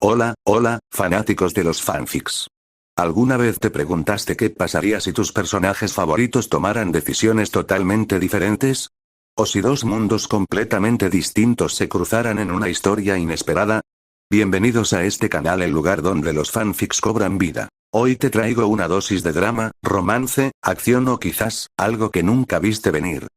Hola, hola, fanáticos de los fanfics. ¿Alguna vez te preguntaste qué pasaría si tus personajes favoritos tomaran decisiones totalmente diferentes? ¿O si dos mundos completamente distintos se cruzaran en una historia inesperada? Bienvenidos a este canal, el lugar donde los fanfics cobran vida. Hoy te traigo una dosis de drama, romance, acción o quizás, algo que nunca viste venir.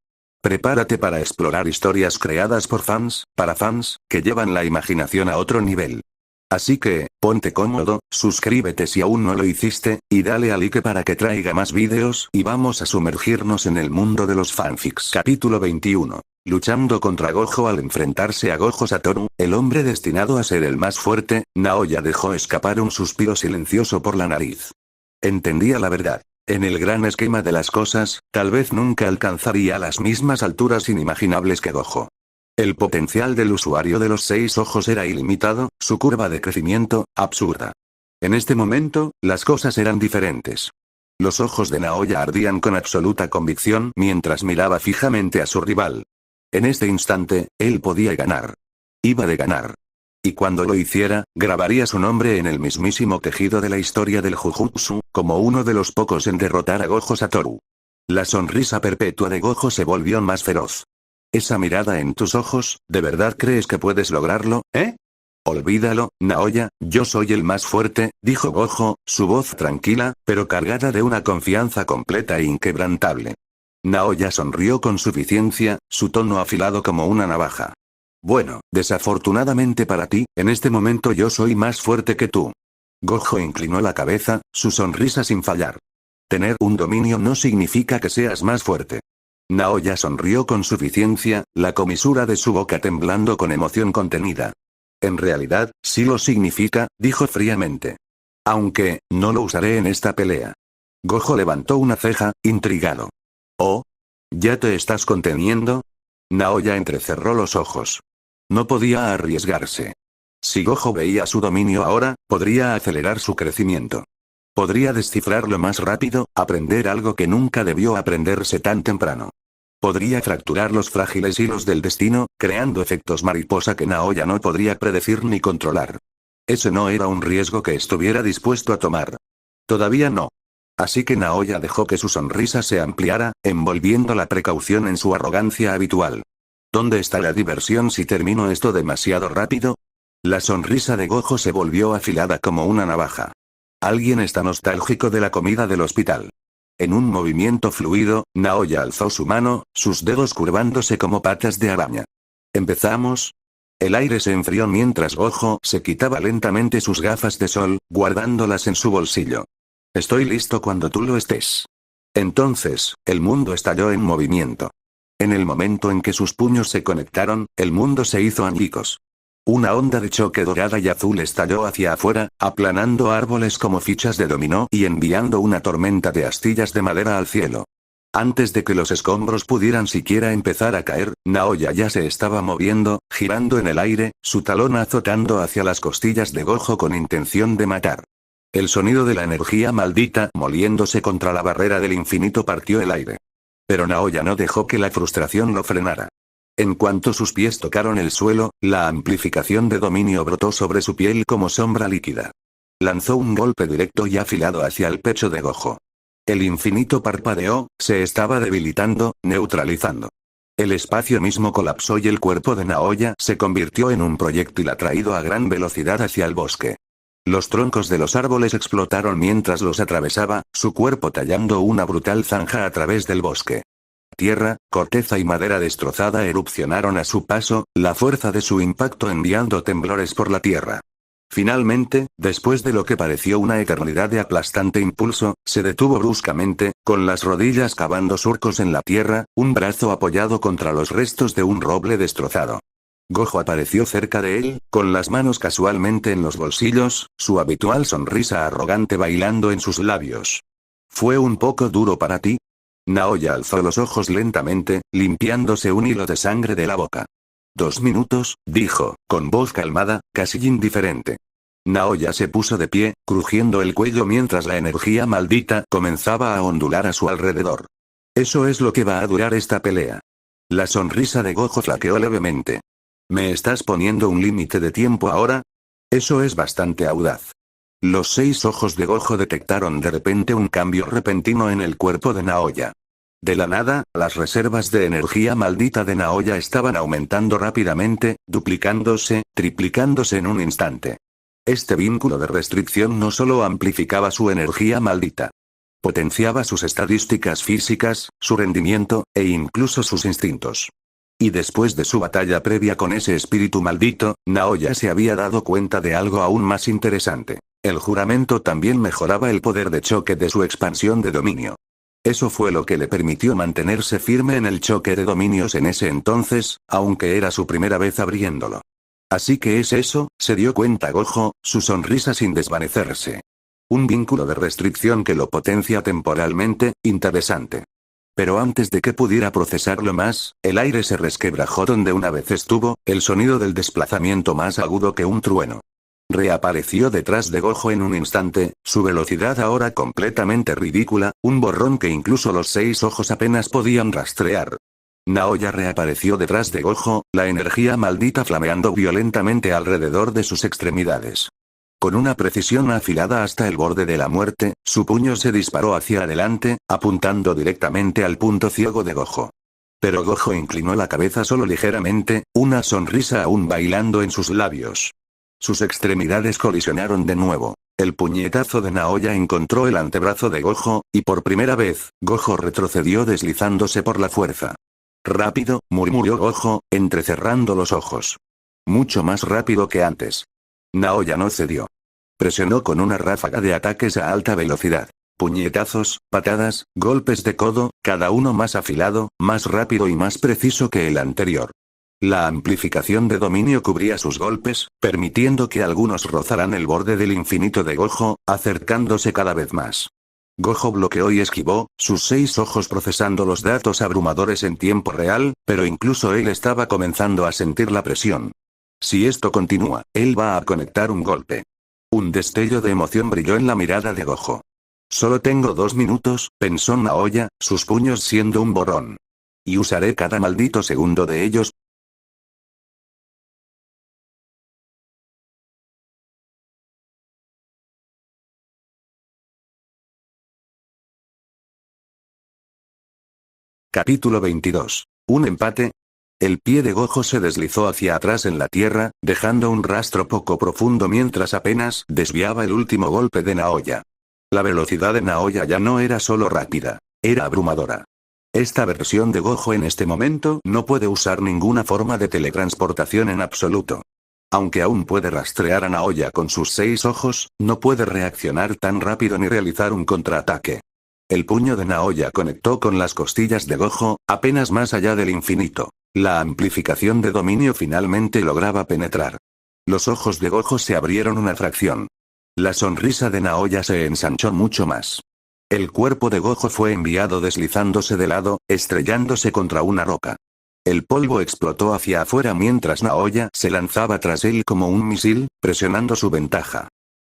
Prepárate para explorar historias creadas por fans, para fans, que llevan la imaginación a otro nivel. Así que, ponte cómodo, suscríbete si aún no lo hiciste, y dale a like para que traiga más vídeos y vamos a sumergirnos en el mundo de los fanfics. Capítulo 21. Luchando contra Gojo. Al enfrentarse a Gojo Satoru, el hombre destinado a ser el más fuerte, Naoya dejó escapar un suspiro silencioso por la nariz. Entendía la verdad. En el gran esquema de las cosas, tal vez nunca alcanzaría las mismas alturas inimaginables que Gojo. El potencial del usuario de los 6 ojos era ilimitado, su curva de crecimiento, absurda. En este momento, las cosas eran diferentes. Los ojos de Naoya ardían con absoluta convicción mientras miraba fijamente a su rival. En este instante, él podía ganar. Iba de ganar. Y cuando lo hiciera, grabaría su nombre en el mismísimo tejido de la historia del Jujutsu, como uno de los pocos en derrotar a Gojo Satoru. La sonrisa perpetua de Gojo se volvió más feroz. Esa mirada en tus ojos, ¿de verdad crees que puedes lograrlo, eh? Olvídalo, Naoya, yo soy el más fuerte, dijo Gojo, su voz tranquila, pero cargada de una confianza completa e inquebrantable. Naoya sonrió con suficiencia, su tono afilado como una navaja. Bueno, desafortunadamente para ti, en este momento yo soy más fuerte que tú. Gojo inclinó la cabeza, su sonrisa sin fallar. Tener un dominio no significa que seas más fuerte. Naoya sonrió con suficiencia, la comisura de su boca temblando con emoción contenida. En realidad, sí lo significa, dijo fríamente. Aunque, no lo usaré en esta pelea. Gojo levantó una ceja, intrigado. ¿Oh? ¿Ya te estás conteniendo? Naoya entrecerró los ojos. No podía arriesgarse. Si Gojo veía su dominio ahora, podría acelerar su crecimiento. Podría descifrarlo más rápido, aprender algo que nunca debió aprenderse tan temprano. Podría fracturar los frágiles hilos del destino, creando efectos mariposa que Naoya no podría predecir ni controlar. Ese no era un riesgo que estuviera dispuesto a tomar. Todavía no. Así que Naoya dejó que su sonrisa se ampliara, envolviendo la precaución en su arrogancia habitual. ¿Dónde está la diversión si termino esto demasiado rápido? La sonrisa de Gojo se volvió afilada como una navaja. Alguien está nostálgico de la comida del hospital. En un movimiento fluido, Naoya alzó su mano, sus dedos curvándose como patas de araña. ¿Empezamos? El aire se enfrió mientras Gojo se quitaba lentamente sus gafas de sol, guardándolas en su bolsillo. Estoy listo cuando tú lo estés. Entonces, el mundo estalló en movimiento. En el momento en que sus puños se conectaron, el mundo se hizo añicos. Una onda de choque dorada y azul estalló hacia afuera, aplanando árboles como fichas de dominó y enviando una tormenta de astillas de madera al cielo. Antes de que los escombros pudieran siquiera empezar a caer, Naoya ya se estaba moviendo, girando en el aire, su talón azotando hacia las costillas de Gojo con intención de matar. El sonido de la energía maldita moliéndose contra la barrera del infinito partió el aire. Pero Naoya no dejó que la frustración lo frenara. En cuanto sus pies tocaron el suelo, la amplificación de dominio brotó sobre su piel como sombra líquida. Lanzó un golpe directo y afilado hacia el pecho de Gojo. El infinito parpadeó, se estaba debilitando, neutralizando. El espacio mismo colapsó y el cuerpo de Naoya se convirtió en un proyectil atraído a gran velocidad hacia el bosque. Los troncos de los árboles explotaron mientras los atravesaba, su cuerpo tallando una brutal zanja a través del bosque. Tierra, corteza y madera destrozada erupcionaron a su paso, la fuerza de su impacto enviando temblores por la tierra. Finalmente, después de lo que pareció una eternidad de aplastante impulso, se detuvo bruscamente, con las rodillas cavando surcos en la tierra, un brazo apoyado contra los restos de un roble destrozado. Gojo apareció cerca de él, con las manos casualmente en los bolsillos, su habitual sonrisa arrogante bailando en sus labios. ¿Fue un poco duro para ti? Naoya alzó los ojos lentamente, limpiándose un hilo de sangre de la boca. 2 minutos, dijo, con voz calmada, casi indiferente. Naoya se puso de pie, crujiendo el cuello mientras la energía maldita comenzaba a ondular a su alrededor. Eso es lo que va a durar esta pelea. La sonrisa de Gojo flaqueó levemente. ¿Me estás poniendo un límite de tiempo ahora? Eso es bastante audaz. Los 6 ojos de Gojo detectaron de repente un cambio repentino en el cuerpo de Naoya. De la nada, las reservas de energía maldita de Naoya estaban aumentando rápidamente, duplicándose, triplicándose en un instante. Este vínculo de restricción no solo amplificaba su energía maldita, potenciaba sus estadísticas físicas, su rendimiento, e incluso sus instintos. Y después de su batalla previa con ese espíritu maldito, Naoya se había dado cuenta de algo aún más interesante. El juramento también mejoraba el poder de choque de su expansión de dominio. Eso fue lo que le permitió mantenerse firme en el choque de dominios en ese entonces, aunque era su primera vez abriéndolo. Así que es eso, se dio cuenta Gojo, su sonrisa sin desvanecerse. Un vínculo de restricción que lo potencia temporalmente, interesante. Pero antes de que pudiera procesarlo más, el aire se resquebrajó donde una vez estuvo, el sonido del desplazamiento más agudo que un trueno. Reapareció detrás de Gojo en un instante, su velocidad ahora completamente ridícula, un borrón que incluso los 6 ojos apenas podían rastrear. Naoya reapareció detrás de Gojo, la energía maldita flameando violentamente alrededor de sus extremidades. Con una precisión afilada hasta el borde de la muerte, su puño se disparó hacia adelante, apuntando directamente al punto ciego de Gojo. Pero Gojo inclinó la cabeza solo ligeramente, una sonrisa aún bailando en sus labios. Sus extremidades colisionaron de nuevo. El puñetazo de Naoya encontró el antebrazo de Gojo, y por primera vez, Gojo retrocedió deslizándose por la fuerza. Rápido, murmuró Gojo, entrecerrando los ojos. Mucho más rápido que antes. Naoya no cedió. Presionó con una ráfaga de ataques a alta velocidad. Puñetazos, patadas, golpes de codo, cada uno más afilado, más rápido y más preciso que el anterior. La amplificación de dominio cubría sus golpes, permitiendo que algunos rozaran el borde del infinito de Gojo, acercándose cada vez más. Gojo bloqueó y esquivó, sus 6 ojos procesando los datos abrumadores en tiempo real, pero incluso él estaba comenzando a sentir la presión. Si esto continúa, él va a conectar un golpe. Un destello de emoción brilló en la mirada de Gojo. Solo tengo 2 minutos, pensó Naoya, sus puños siendo un borrón. Y usaré cada maldito segundo de ellos. Capítulo 22. ¿Un empate? El pie de Gojo se deslizó hacia atrás en la tierra, dejando un rastro poco profundo mientras apenas desviaba el último golpe de Naoya. La velocidad de Naoya ya no era solo rápida, era abrumadora. Esta versión de Gojo en este momento no puede usar ninguna forma de teletransportación en absoluto. Aunque aún puede rastrear a Naoya con sus 6 ojos, no puede reaccionar tan rápido ni realizar un contraataque. El puño de Naoya conectó con las costillas de Gojo, apenas más allá del infinito. La amplificación de dominio finalmente lograba penetrar. Los ojos de Gojo se abrieron una fracción. La sonrisa de Naoya se ensanchó mucho más. El cuerpo de Gojo fue enviado deslizándose de lado, estrellándose contra una roca. El polvo explotó hacia afuera mientras Naoya se lanzaba tras él como un misil, presionando su ventaja.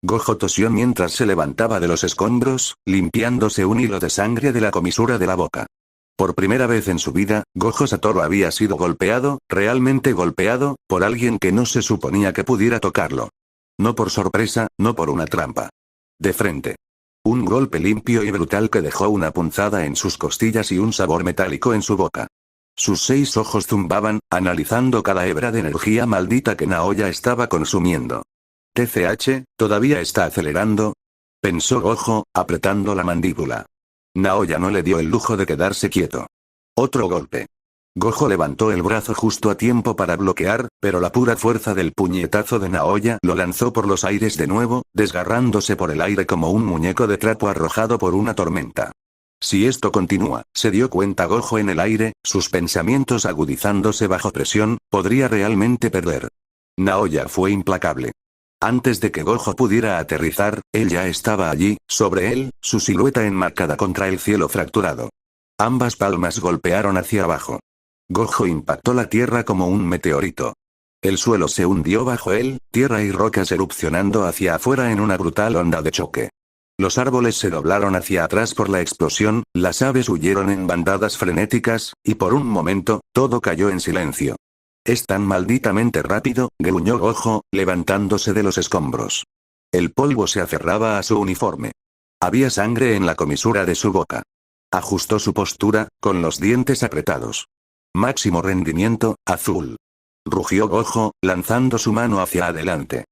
Gojo tosió mientras se levantaba de los escombros, limpiándose un hilo de sangre de la comisura de la boca. Por primera vez en su vida, Gojo Satoru había sido golpeado, realmente golpeado, por alguien que no se suponía que pudiera tocarlo. No por sorpresa, no por una trampa. De frente. Un golpe limpio y brutal que dejó una punzada en sus costillas y un sabor metálico en su boca. Sus 6 ojos zumbaban, analizando cada hebra de energía maldita que Naoya estaba consumiendo. TCH, ¿todavía está acelerando? Pensó Gojo, apretando la mandíbula. Naoya no le dio el lujo de quedarse quieto. Otro golpe. Gojo levantó el brazo justo a tiempo para bloquear, pero la pura fuerza del puñetazo de Naoya lo lanzó por los aires de nuevo, desgarrándose por el aire como un muñeco de trapo arrojado por una tormenta. Si esto continúa, se dio cuenta Gojo en el aire, sus pensamientos agudizándose bajo presión, podría realmente perder. Naoya fue implacable. Antes de que Gojo pudiera aterrizar, él ya estaba allí, sobre él, su silueta enmarcada contra el cielo fracturado. Ambas palmas golpearon hacia abajo. Gojo impactó la tierra como un meteorito. El suelo se hundió bajo él, tierra y rocas erupcionando hacia afuera en una brutal onda de choque. Los árboles se doblaron hacia atrás por la explosión, las aves huyeron en bandadas frenéticas, y por un momento, todo cayó en silencio. Es tan malditamente rápido, gruñó Gojo, levantándose de los escombros. El polvo se aferraba a su uniforme. Había sangre en la comisura de su boca. Ajustó su postura, con los dientes apretados. Máximo rendimiento, azul. Rugió Gojo, lanzando su mano hacia adelante.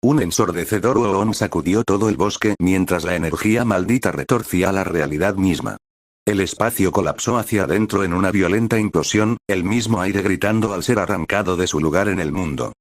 Un ensordecedor huoón sacudió todo el bosque mientras la energía maldita retorcía la realidad misma. El espacio colapsó hacia adentro en una violenta implosión, el mismo aire gritando al ser arrancado de su lugar en el mundo.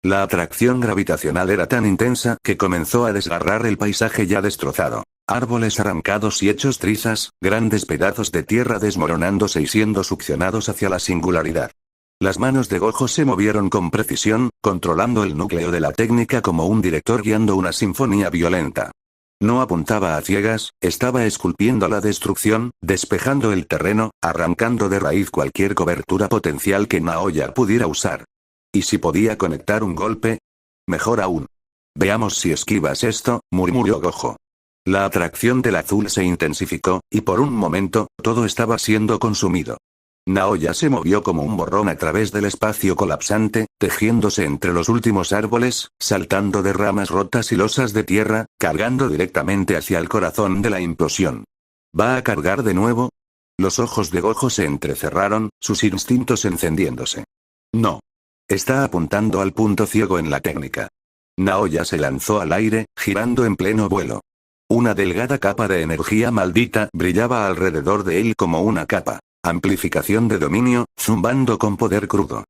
La atracción gravitacional era tan intensa que comenzó a desgarrar el paisaje ya destrozado. Árboles arrancados y hechos trizas, grandes pedazos de tierra desmoronándose y siendo succionados hacia la singularidad. Las manos de Gojo se movieron con precisión, controlando el núcleo de la técnica como un director guiando una sinfonía violenta. No apuntaba a ciegas, estaba esculpiendo la destrucción, despejando el terreno, arrancando de raíz cualquier cobertura potencial que Naoya pudiera usar. ¿Y si podía conectar un golpe? Mejor aún. Veamos si esquivas esto, murmuró Gojo. La atracción del azul se intensificó, y por un momento, todo estaba siendo consumido. Naoya se movió como un borrón a través del espacio colapsante, tejiéndose entre los últimos árboles, saltando de ramas rotas y losas de tierra, cargando directamente hacia el corazón de la implosión. ¿Va a cargar de nuevo? Los ojos de Gojo se entrecerraron, sus instintos encendiéndose. No. Está apuntando al punto ciego en la técnica. Naoya se lanzó al aire, girando en pleno vuelo. Una delgada capa de energía maldita brillaba alrededor de él como una capa. Amplificación de dominio, zumbando con poder crudo.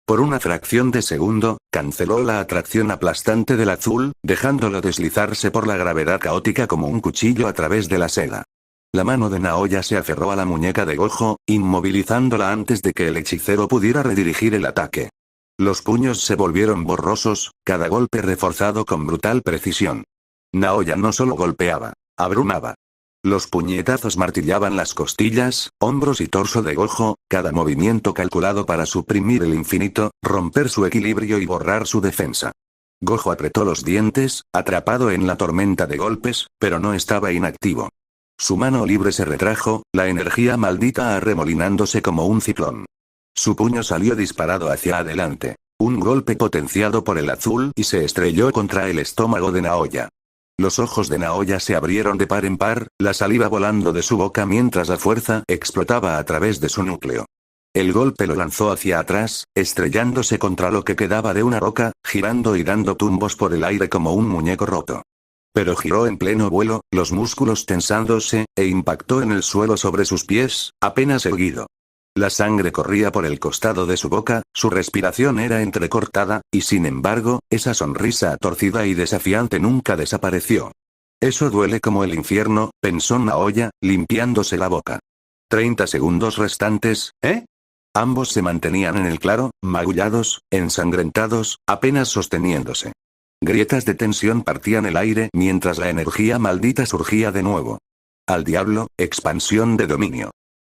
Por una fracción de segundo, canceló la atracción aplastante del azul, dejándolo deslizarse por la gravedad caótica como un cuchillo a través de la seda. La mano de Naoya se aferró a la muñeca de Gojo, inmovilizándola antes de que el hechicero pudiera redirigir el ataque. Los puños se volvieron borrosos, cada golpe reforzado con brutal precisión. Naoya no solo golpeaba, abrumaba. Los puñetazos martillaban las costillas, hombros y torso de Gojo, cada movimiento calculado para suprimir el infinito, romper su equilibrio y borrar su defensa. Gojo apretó los dientes, atrapado en la tormenta de golpes, pero no estaba inactivo. Su mano libre se retrajo, la energía maldita arremolinándose como un ciclón. Su puño salió disparado hacia adelante. Un golpe potenciado por el azul y se estrelló contra el estómago de Naoya. Los ojos de Naoya se abrieron de par en par, la saliva volando de su boca mientras la fuerza explotaba a través de su núcleo. El golpe lo lanzó hacia atrás, estrellándose contra lo que quedaba de una roca, girando y dando tumbos por el aire como un muñeco roto. Pero giró en pleno vuelo, los músculos tensándose, e impactó en el suelo sobre sus pies, apenas erguido. La sangre corría por el costado de su boca, su respiración era entrecortada, y sin embargo, esa sonrisa torcida y desafiante nunca desapareció. Eso duele como el infierno, pensó Naoya, limpiándose la boca. 30 segundos restantes, ¿eh? Ambos se mantenían en el claro, magullados, ensangrentados, apenas sosteniéndose. Grietas de tensión partían el aire mientras la energía maldita surgía de nuevo. Al diablo, expansión de dominio.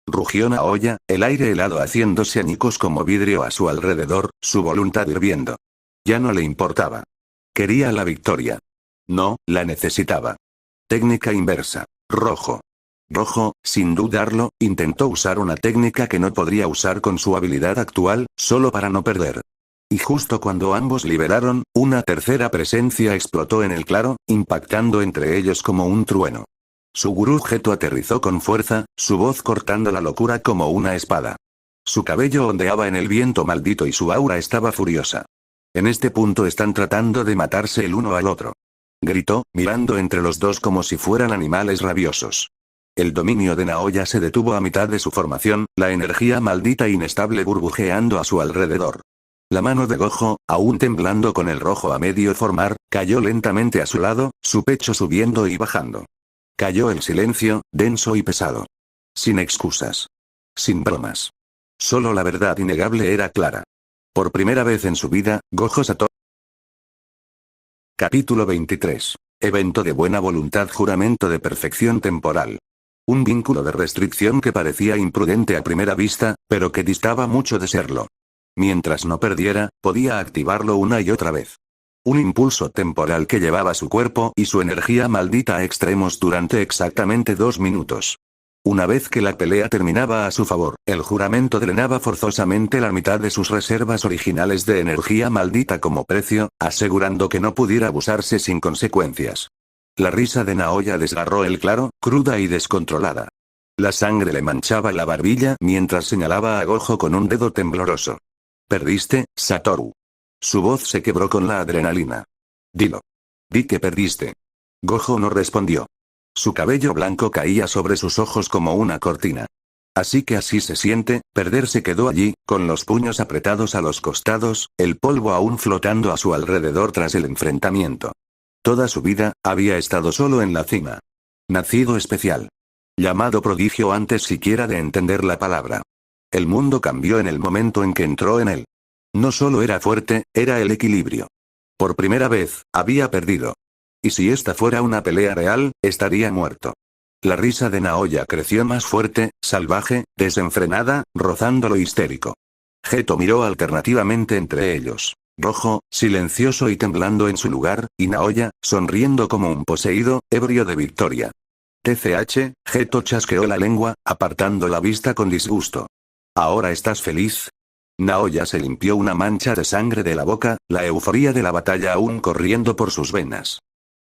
Rugió Naoya, el aire helado haciéndose añicos como vidrio a su alrededor, su voluntad hirviendo. Ya no le importaba. Quería la victoria. No, la necesitaba. Técnica inversa. Rojo. Rojo, sin dudarlo, intentó usar una técnica que no podría usar con su habilidad actual, solo para no perder. Y justo cuando ambos liberaron, una tercera presencia explotó en el claro, impactando entre ellos como un trueno. Su gurú Geto aterrizó con fuerza, su voz cortando la locura como una espada. Su cabello ondeaba en el viento maldito y su aura estaba furiosa. En este punto están tratando de matarse el uno al otro. Gritó, mirando entre los dos como si fueran animales rabiosos. El dominio de Naoya se detuvo a mitad de su formación, la energía maldita e inestable burbujeando a su alrededor. La mano de Gojo, aún temblando con el rojo a medio formar, cayó lentamente a su lado, su pecho subiendo y bajando. Cayó el silencio, denso y pesado. Sin excusas. Sin bromas. Solo la verdad innegable era clara. Por primera vez en su vida, Gojo Satoru. Capítulo 23. Evento de buena voluntad. Juramento de perfección temporal. Un vínculo de restricción que parecía imprudente a primera vista, pero que distaba mucho de serlo. Mientras no perdiera, podía activarlo una y otra vez. Un impulso temporal que llevaba su cuerpo y su energía maldita a extremos durante exactamente 2 minutos. Una vez que la pelea terminaba a su favor, el juramento drenaba forzosamente la mitad de sus reservas originales de energía maldita como precio, asegurando que no pudiera abusarse sin consecuencias. La risa de Naoya desgarró el claro, cruda y descontrolada. La sangre le manchaba la barbilla mientras señalaba a Gojo con un dedo tembloroso. «Perdiste, Satoru». Su voz se quebró con la adrenalina. «Dilo. Di que perdiste». Gojo no respondió. Su cabello blanco caía sobre sus ojos como una cortina. «Así que así se siente, perder». Se quedó allí, con los puños apretados a los costados, el polvo aún flotando a su alrededor tras el enfrentamiento. Toda su vida, había estado solo en la cima. Nacido especial. Llamado prodigio antes siquiera de entender la palabra. El mundo cambió en el momento en que entró en él. No solo era fuerte, era el equilibrio. Por primera vez, había perdido. Y si esta fuera una pelea real, estaría muerto. La risa de Naoya creció más fuerte, salvaje, desenfrenada, rozando lo histérico. Geto miró alternativamente entre ellos. Rojo, silencioso y temblando en su lugar, y Naoya, sonriendo como un poseído, ebrio de victoria. TCH, Geto chasqueó la lengua, apartando la vista con disgusto. ¿Ahora estás feliz? Naoya se limpió una mancha de sangre de la boca, la euforía de la batalla aún corriendo por sus venas.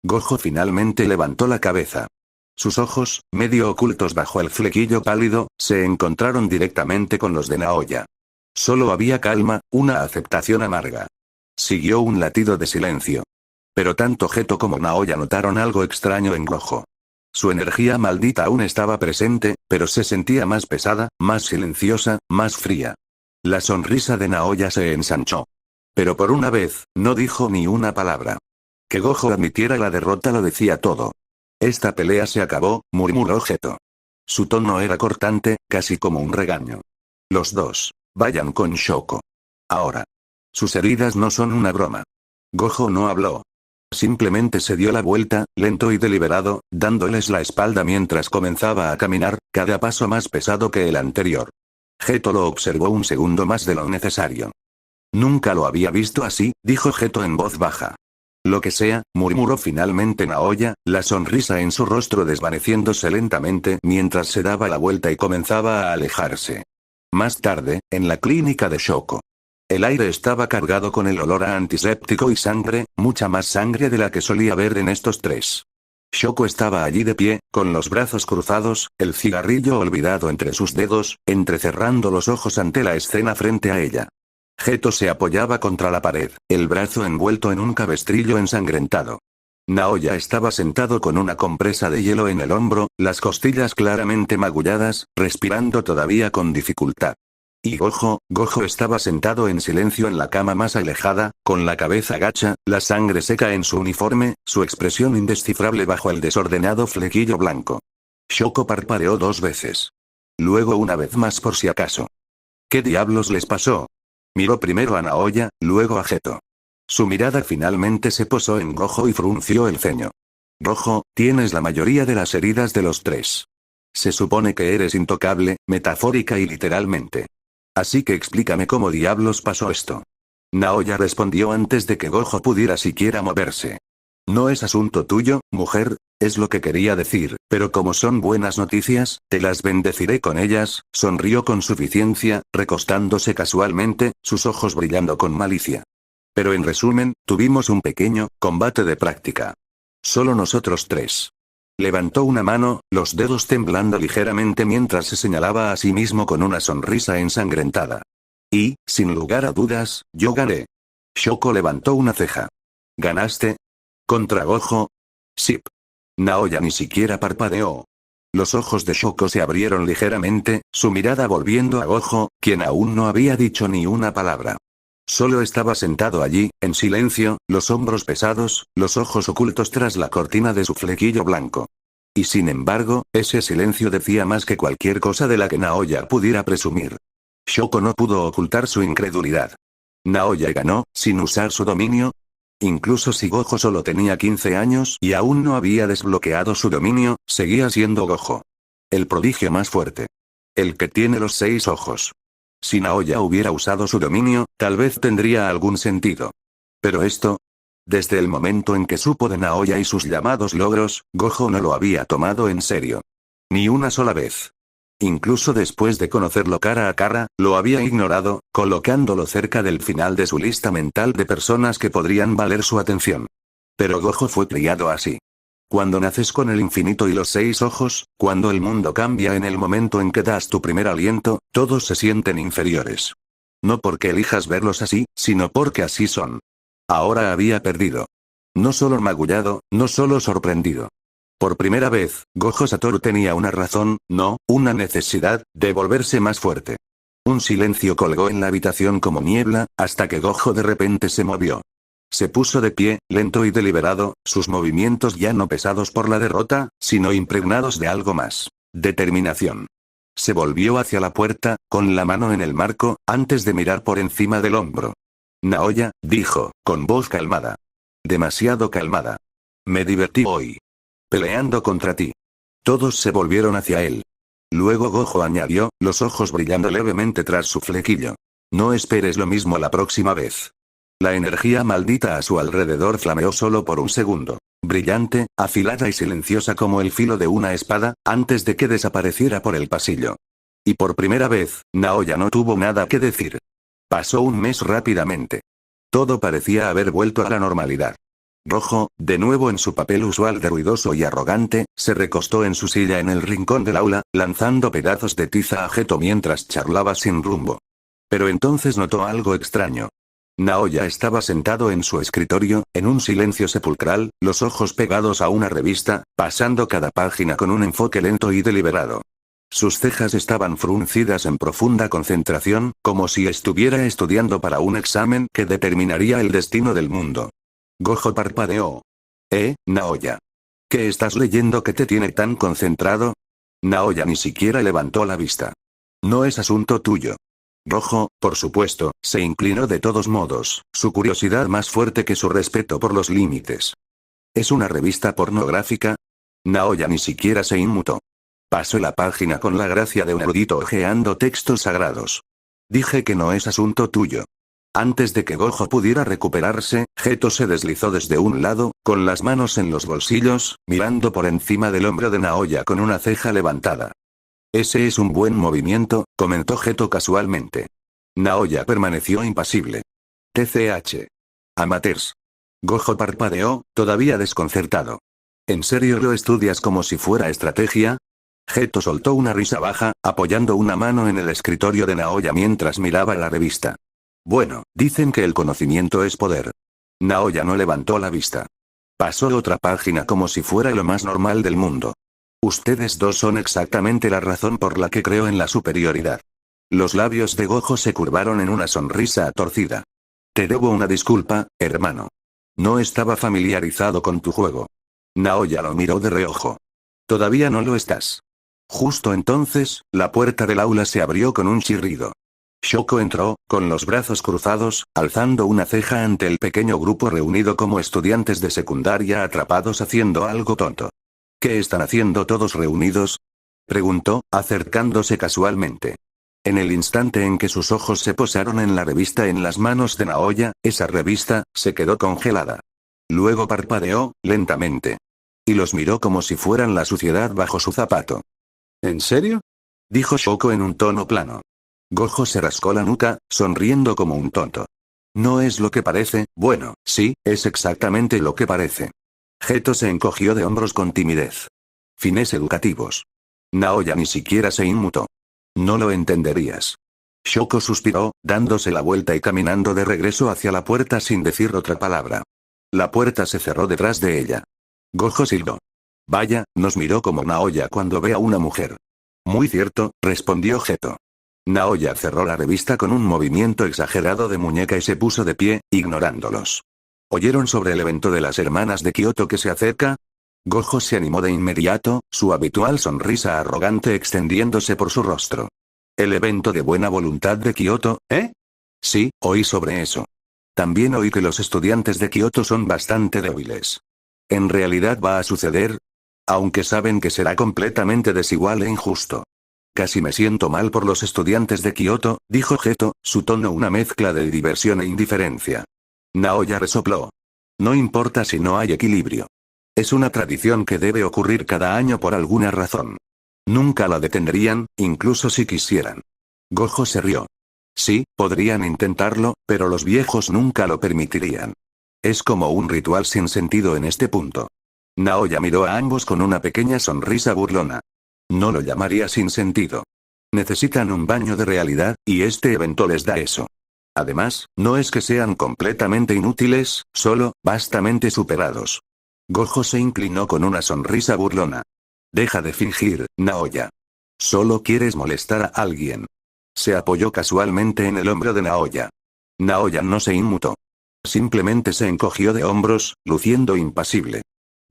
Gojo finalmente levantó la cabeza. Sus ojos, medio ocultos bajo el flequillo pálido, se encontraron directamente con los de Naoya. Solo había calma, una aceptación amarga. Siguió un latido de silencio. Pero tanto Geto como Naoya notaron algo extraño en Gojo. Su energía maldita aún estaba presente, pero se sentía más pesada, más silenciosa, más fría. La sonrisa de Naoya se ensanchó. Pero por una vez, no dijo ni una palabra. Que Gojo admitiera la derrota lo decía todo. «Esta pelea se acabó», murmuró Geto. Su tono era cortante, casi como un regaño. «Los dos. Vayan con Shoko. Ahora. Sus heridas no son una broma». Gojo no habló. Simplemente se dio la vuelta, lento y deliberado, dándoles la espalda mientras comenzaba a caminar, cada paso más pesado que el anterior. Geto lo observó un segundo más de lo necesario. «Nunca lo había visto así», dijo Geto en voz baja. «Lo que sea», murmuró finalmente Naoya, la sonrisa en su rostro desvaneciéndose lentamente mientras se daba la vuelta y comenzaba a alejarse. Más tarde, en la clínica de Shoko. El aire estaba cargado con el olor a antiséptico y sangre, mucha más sangre de la que solía ver en estos tres. Shoko estaba allí de pie, con los brazos cruzados, el cigarrillo olvidado entre sus dedos, entrecerrando los ojos ante la escena frente a ella. Geto se apoyaba contra la pared, el brazo envuelto en un cabestrillo ensangrentado. Naoya estaba sentado con una compresa de hielo en el hombro, las costillas claramente magulladas, respirando todavía con dificultad. Y Gojo estaba sentado en silencio en la cama más alejada, con la cabeza gacha, la sangre seca en su uniforme, su expresión indescifrable bajo el desordenado flequillo blanco. Shoko parpadeó 2 veces. Luego una vez más por si acaso. ¿Qué diablos les pasó? Miró primero a Naoya, luego a Geto. Su mirada finalmente se posó en Gojo y frunció el ceño. «Gojo, tienes la mayoría de las heridas de los tres. Se supone que eres intocable, metafórica y literalmente. Así que explícame cómo diablos pasó esto». Naoya respondió antes de que Gojo pudiera siquiera moverse. «No es asunto tuyo, mujer», es lo que quería decir, pero como son buenas noticias, te las bendeciré con ellas, sonrió con suficiencia, recostándose casualmente, sus ojos brillando con malicia. «Pero en resumen, tuvimos un pequeño combate de práctica. Solo nosotros tres». Levantó una mano, los dedos temblando ligeramente mientras se señalaba a sí mismo con una sonrisa ensangrentada. «Y, sin lugar a dudas, yo gané». Shoko levantó una ceja. «¿Ganaste? ¿Contra Gojo?» «Sip». Naoya ni siquiera parpadeó. Los ojos de Shoko se abrieron ligeramente, su mirada volviendo a Gojo, quien aún no había dicho ni una palabra. Solo estaba sentado allí, en silencio, los hombros pesados, los ojos ocultos tras la cortina de su flequillo blanco. Y sin embargo, ese silencio decía más que cualquier cosa de la que Naoya pudiera presumir. Shoko no pudo ocultar su incredulidad. ¿Naoya ganó, sin usar su dominio? Incluso si Gojo solo tenía 15 años y aún no había desbloqueado su dominio, seguía siendo Gojo. El prodigio más fuerte. El que tiene los 6 ojos. Si Naoya hubiera usado su dominio, tal vez tendría algún sentido. Pero esto... Desde el momento en que supo de Naoya y sus llamados logros, Gojo no lo había tomado en serio. Ni una sola vez. Incluso después de conocerlo cara a cara, lo había ignorado, colocándolo cerca del final de su lista mental de personas que podrían valer su atención. Pero Gojo fue criado así. Cuando naces con el infinito y los 6 ojos, cuando el mundo cambia en el momento en que das tu primer aliento, todos se sienten inferiores. No porque elijas verlos así, sino porque así son. Ahora había perdido. No solo magullado, no solo sorprendido. Por primera vez, Gojo Satoru tenía una razón, no, una necesidad, de volverse más fuerte. Un silencio colgó en la habitación como niebla, hasta que Gojo de repente se movió. Se puso de pie, lento y deliberado, sus movimientos ya no pesados por la derrota, sino impregnados de algo más. Determinación. Se volvió hacia la puerta, con la mano en el marco, antes de mirar por encima del hombro. Naoya, dijo, con voz calmada. Demasiado calmada. Me divertí hoy. Peleando contra ti. Todos se volvieron hacia él. Luego Gojo añadió, los ojos brillando levemente tras su flequillo. No esperes lo mismo la próxima vez. La energía maldita a su alrededor flameó solo por un segundo. Brillante, afilada y silenciosa como el filo de una espada, antes de que desapareciera por el pasillo. Y por primera vez, Naoya no tuvo nada que decir. Pasó un mes rápidamente. Todo parecía haber vuelto a la normalidad. Rojo, de nuevo en su papel usual de ruidoso y arrogante, se recostó en su silla en el rincón del aula, lanzando pedazos de tiza a Geto mientras charlaba sin rumbo. Pero entonces notó algo extraño. Naoya estaba sentado en su escritorio, en un silencio sepulcral, los ojos pegados a una revista, pasando cada página con un enfoque lento y deliberado. Sus cejas estaban fruncidas en profunda concentración, como si estuviera estudiando para un examen que determinaría el destino del mundo. Gojo parpadeó. Naoya. ¿Qué estás leyendo que te tiene tan concentrado? Naoya ni siquiera levantó la vista. No es asunto tuyo. Rojo, por supuesto, se inclinó de todos modos, su curiosidad más fuerte que su respeto por los límites. ¿Es una revista pornográfica? Naoya ni siquiera se inmutó. Pasó la página con la gracia de un erudito hojeando textos sagrados. Dije que no es asunto tuyo. Antes de que Gojo pudiera recuperarse, Geto se deslizó desde un lado, con las manos en los bolsillos, mirando por encima del hombro de Naoya con una ceja levantada. Ese es un buen movimiento, comentó Geto casualmente. Naoya permaneció impasible. TCH. Amateurs. Gojo parpadeó, todavía desconcertado. ¿En serio lo estudias como si fuera estrategia? Geto soltó una risa baja, apoyando una mano en el escritorio de Naoya mientras miraba la revista. Bueno, dicen que el conocimiento es poder. Naoya no levantó la vista. Pasó otra página como si fuera lo más normal del mundo. Ustedes dos son exactamente la razón por la que creo en la superioridad. Los labios de Gojo se curvaron en una sonrisa torcida. Te debo una disculpa, hermano. No estaba familiarizado con tu juego. Naoya lo miró de reojo. Todavía no lo estás. Justo entonces, la puerta del aula se abrió con un chirrido. Shoko entró, con los brazos cruzados, alzando una ceja ante el pequeño grupo reunido como estudiantes de secundaria atrapados haciendo algo tonto. ¿Qué están haciendo todos reunidos? Preguntó, acercándose casualmente. En el instante en que sus ojos se posaron en la revista en las manos de Naoya, esa revista, se quedó congelada. Luego parpadeó, lentamente. Y los miró como si fueran la suciedad bajo su zapato. ¿En serio? Dijo Shoko en un tono plano. Gojo se rascó la nuca, sonriendo como un tonto. No es lo que parece, bueno, sí, es exactamente lo que parece. Geto se encogió de hombros con timidez. Fines educativos. Naoya ni siquiera se inmutó. No lo entenderías. Shoko suspiró, dándose la vuelta y caminando de regreso hacia la puerta sin decir otra palabra. La puerta se cerró detrás de ella. Gojo silbó. Vaya, nos miró como Naoya cuando ve a una mujer. Muy cierto, respondió Geto. Naoya cerró la revista con un movimiento exagerado de muñeca y se puso de pie, ignorándolos. ¿Oyeron sobre el evento de las hermanas de Kioto que se acerca? Gojo se animó de inmediato, su habitual sonrisa arrogante extendiéndose por su rostro. ¿El evento de buena voluntad de Kioto, eh? Sí, oí sobre eso. También oí que los estudiantes de Kioto son bastante débiles. ¿En realidad va a suceder? Aunque saben que será completamente desigual e injusto. Casi me siento mal por los estudiantes de Kioto, dijo Geto, su tono una mezcla de diversión e indiferencia. Naoya resopló. No importa si no hay equilibrio. Es una tradición que debe ocurrir cada año por alguna razón. Nunca la detendrían, incluso si quisieran. Gojo se rió. Sí, podrían intentarlo, pero los viejos nunca lo permitirían. Es como un ritual sin sentido en este punto. Naoya miró a ambos con una pequeña sonrisa burlona. No lo llamaría sin sentido. Necesitan un baño de realidad, y este evento les da eso. Además, no es que sean completamente inútiles, solo, vastamente superados. Gojo se inclinó con una sonrisa burlona. Deja de fingir, Naoya. Solo quieres molestar a alguien. Se apoyó casualmente en el hombro de Naoya. Naoya no se inmutó. Simplemente se encogió de hombros, luciendo impasible.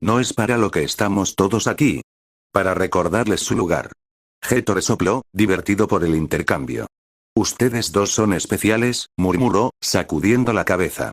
No es para lo que estamos todos aquí. Para recordarles su lugar. Geto resopló, divertido por el intercambio. Ustedes dos son especiales, murmuró, sacudiendo la cabeza.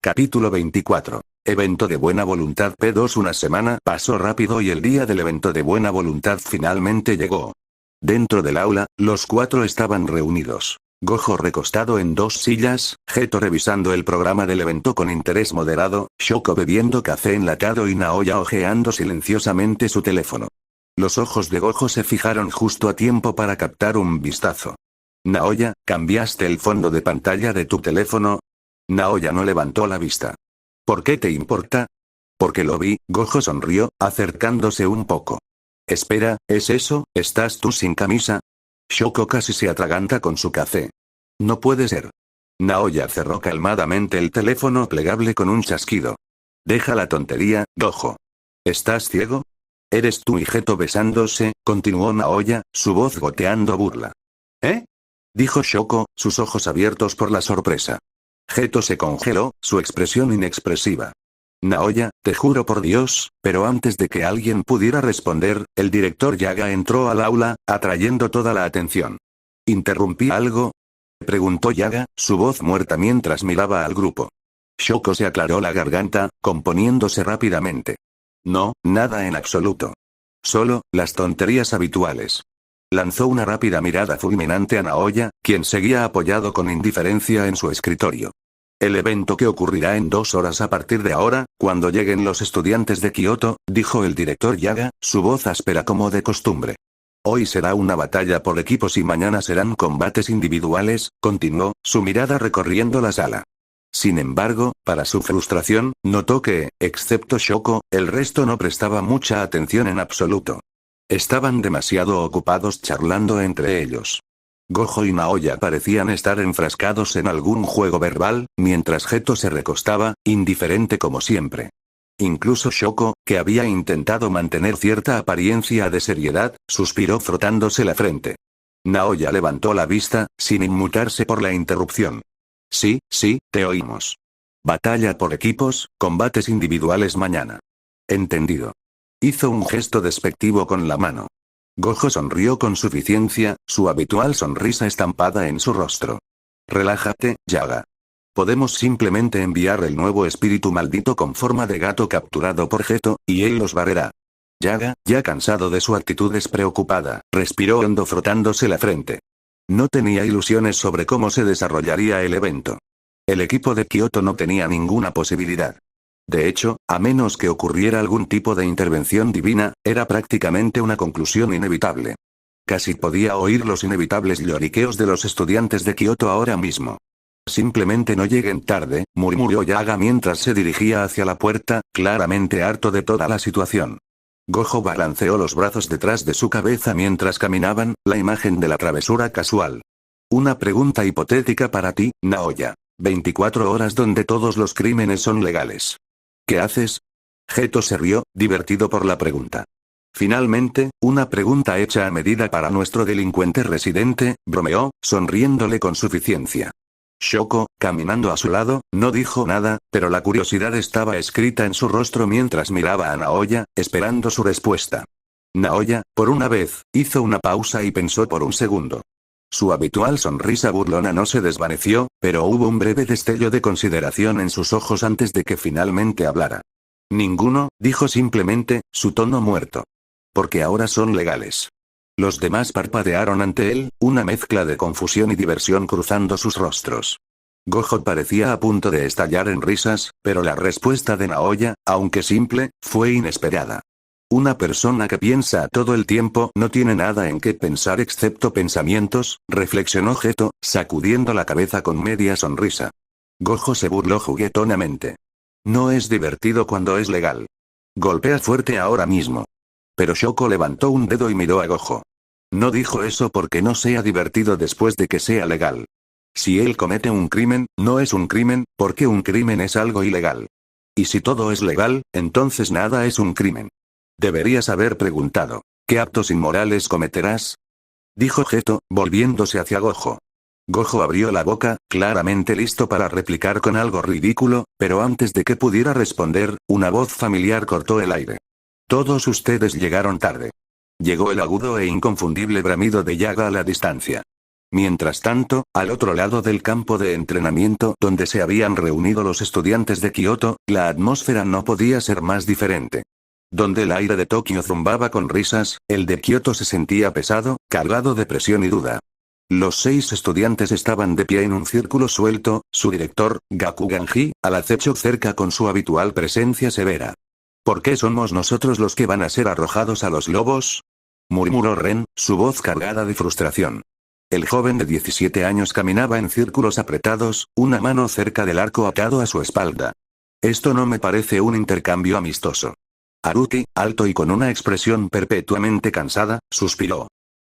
Capítulo 24. Evento de buena voluntad P2. Una semana pasó rápido y el día del evento de buena voluntad finalmente llegó. Dentro del aula, los cuatro estaban reunidos. Gojo recostado en dos sillas, Geto revisando el programa del evento con interés moderado, Shoko bebiendo café enlatado y Naoya hojeando silenciosamente su teléfono. Los ojos de Gojo se fijaron justo a tiempo para captar un vistazo. Naoya, ¿cambiaste el fondo de pantalla de tu teléfono? Naoya no levantó la vista. ¿Por qué te importa? Porque lo vi, Gojo sonrió, acercándose un poco. Espera, ¿es eso? ¿Estás tú sin camisa? Shoko casi se atraganta con su café. No puede ser. Naoya cerró calmadamente el teléfono plegable con un chasquido. Deja la tontería, Gojo. ¿Estás ciego? Eres tú y Geto besándose, continuó Naoya, su voz goteando burla. ¿Eh? Dijo Shoko, sus ojos abiertos por la sorpresa. Geto se congeló, su expresión inexpresiva. Naoya, te juro por Dios, pero antes de que alguien pudiera responder, el director Yaga entró al aula, atrayendo toda la atención. ¿Interrumpí algo? Preguntó Yaga, su voz muerta mientras miraba al grupo. Shoko se aclaró la garganta, componiéndose rápidamente. No, nada en absoluto. Solo, las tonterías habituales. Lanzó una rápida mirada fulminante a Naoya, quien seguía apoyado con indiferencia en su escritorio. El evento que ocurrirá en 2 horas a partir de ahora, cuando lleguen los estudiantes de Kioto, dijo el director Yaga, su voz áspera como de costumbre. Hoy será una batalla por equipos y mañana serán combates individuales, continuó, su mirada recorriendo la sala. Sin embargo, para su frustración, notó que, excepto Shoko, el resto no prestaba mucha atención en absoluto. Estaban demasiado ocupados charlando entre ellos. Gojo y Naoya parecían estar enfrascados en algún juego verbal, mientras Geto se recostaba, indiferente como siempre. Incluso Shoko, que había intentado mantener cierta apariencia de seriedad, suspiró frotándose la frente. Naoya levantó la vista, sin inmutarse por la interrupción. Sí, te oímos. Batalla por equipos, combates individuales mañana. Entendido. Hizo un gesto despectivo con la mano. Gojo sonrió con suficiencia, su habitual sonrisa estampada en su rostro. Relájate, Yaga. Podemos simplemente enviar el nuevo espíritu maldito con forma de gato capturado por Geto, y él los barrerá. Yaga, ya cansado de su actitud despreocupada, respiró hondo frotándose la frente. No tenía ilusiones sobre cómo se desarrollaría el evento. El equipo de Kioto no tenía ninguna posibilidad. De hecho, a menos que ocurriera algún tipo de intervención divina, era prácticamente una conclusión inevitable. Casi podía oír los inevitables lloriqueos de los estudiantes de Kioto ahora mismo. Simplemente no lleguen tarde, murmuró Yaga mientras se dirigía hacia la puerta, claramente harto de toda la situación. Gojo balanceó los brazos detrás de su cabeza mientras caminaban, la imagen de la travesura casual. Una pregunta hipotética para ti, Naoya. 24 horas donde todos los crímenes son legales. ¿Qué haces? Geto se rió, divertido por la pregunta. Finalmente, una pregunta hecha a medida para nuestro delincuente residente, bromeó, sonriéndole con suficiencia. Shoko, caminando a su lado, no dijo nada, pero la curiosidad estaba escrita en su rostro mientras miraba a Naoya, esperando su respuesta. Naoya, por una vez, hizo una pausa y pensó por un segundo. Su habitual sonrisa burlona no se desvaneció, pero hubo un breve destello de consideración en sus ojos antes de que finalmente hablara. Ninguno, dijo simplemente, su tono muerto. Porque ahora son legales. Los demás parpadearon ante él, una mezcla de confusión y diversión cruzando sus rostros. Gojo parecía a punto de estallar en risas, pero la respuesta de Naoya, aunque simple, fue inesperada. Una persona que piensa todo el tiempo no tiene nada en qué pensar excepto pensamientos, reflexionó Geto, sacudiendo la cabeza con media sonrisa. Gojo se burló juguetonamente. No es divertido cuando es legal. Golpea fuerte ahora mismo. Pero Shoko levantó un dedo y miró a Gojo. No dijo eso porque no sea divertido después de que sea legal. Si él comete un crimen, no es un crimen, porque un crimen es algo ilegal. Y si todo es legal, entonces nada es un crimen. Deberías haber preguntado, ¿qué actos inmorales cometerás? Dijo Geto, volviéndose hacia Gojo. Gojo abrió la boca, claramente listo para replicar con algo ridículo, pero antes de que pudiera responder, una voz familiar cortó el aire. Todos ustedes llegaron tarde. Llegó el agudo e inconfundible bramido de Yaga a la distancia. Mientras tanto, al otro lado del campo de entrenamiento donde se habían reunido los estudiantes de Kioto, la atmósfera no podía ser más diferente. Donde el aire de Tokio zumbaba con risas, el de Kioto se sentía pesado, cargado de presión y duda. Los 6 estudiantes estaban de pie en un círculo suelto, su director, Gakuganji, al acecho cerca con su habitual presencia severa. ¿Por qué somos nosotros los que van a ser arrojados a los lobos? Murmuró Ren, su voz cargada de frustración. El joven de 17 años caminaba en círculos apretados, una mano cerca del arco atado a su espalda. Esto no me parece un intercambio amistoso. Haruki, alto y con una expresión perpetuamente cansada, suspiró.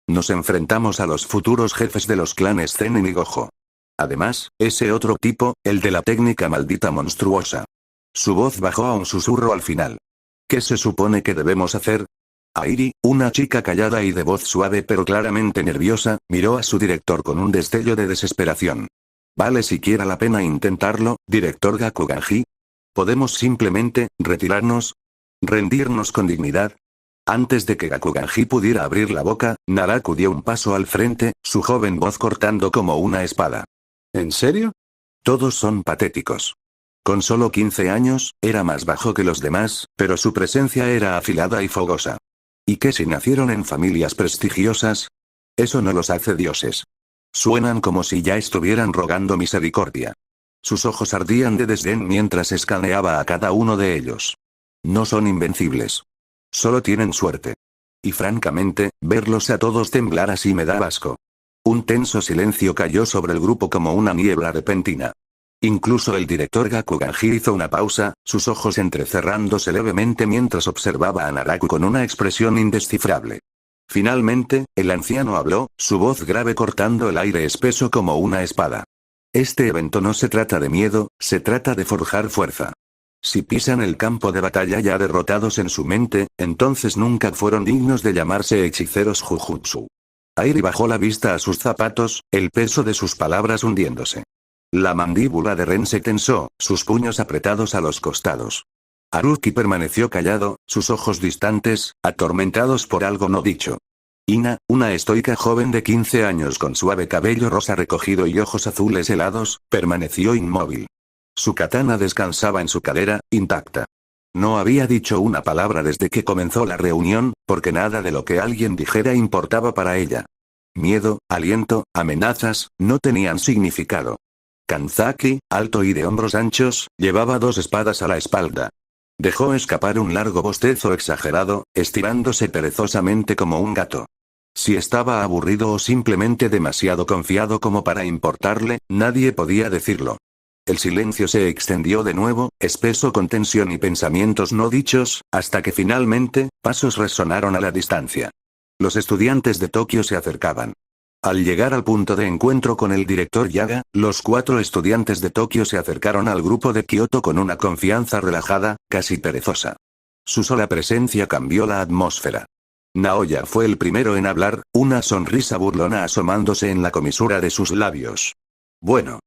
Nos enfrentamos a los futuros jefes de los clanes Zenin y Gojo. Además, ese otro tipo, el de la técnica maldita monstruosa. Su voz bajó a un susurro al final. ¿Qué se supone que debemos hacer? Airi, una chica callada y de voz suave pero claramente nerviosa, miró a su director con un destello de desesperación. ¿Vale siquiera la pena intentarlo, director Gakuganji? ¿Podemos simplemente retirarnos? ¿Rendirnos con dignidad? Antes de que Gakuganji pudiera abrir la boca, Naraku dio un paso al frente, su joven voz cortando como una espada. ¿En serio? Todos son patéticos. Con solo 15 años, era más bajo que los demás, pero su presencia era afilada y fogosa. ¿Y qué si nacieron en familias prestigiosas? Eso no los hace dioses. Suenan como si ya estuvieran rogando misericordia. Sus ojos ardían de desdén mientras escaneaba a cada uno de ellos. No son invencibles. Solo tienen suerte. Y francamente, verlos a todos temblar así me da asco. Un tenso silencio cayó sobre el grupo como una niebla repentina. Incluso el director Gakuganji hizo una pausa, sus ojos entrecerrándose levemente mientras observaba a Naraku con una expresión indescifrable. Finalmente, el anciano habló, su voz grave cortando el aire espeso como una espada. Este evento no se trata de miedo, se trata de forjar fuerza. Si pisan el campo de batalla ya derrotados en su mente, entonces nunca fueron dignos de llamarse hechiceros Jujutsu. Airi bajó la vista a sus zapatos, el peso de sus palabras hundiéndose. La mandíbula de Ren se tensó, sus puños apretados a los costados. Haruki permaneció callado, sus ojos distantes, atormentados por algo no dicho. Ina, una estoica joven de 15 años con suave cabello rosa recogido y ojos azules helados, permaneció inmóvil. Su katana descansaba en su cadera, intacta. No había dicho una palabra desde que comenzó la reunión, porque nada de lo que alguien dijera importaba para ella. Miedo, aliento, amenazas, no tenían significado. Kanzaki, alto y de hombros anchos, llevaba 2 espadas a la espalda. Dejó escapar un largo bostezo exagerado, estirándose perezosamente como un gato. Si estaba aburrido o simplemente demasiado confiado como para importarle, nadie podía decirlo. El silencio se extendió de nuevo, espeso con tensión y pensamientos no dichos, hasta que finalmente, pasos resonaron a la distancia. Los estudiantes de Tokio se acercaban. Al llegar al punto de encuentro con el director Yaga, los 4 estudiantes de Tokio se acercaron al grupo de Kioto con una confianza relajada, casi perezosa. Su sola presencia cambió la atmósfera. Naoya fue el primero en hablar, una sonrisa burlona asomándose en la comisura de sus labios. Bueno,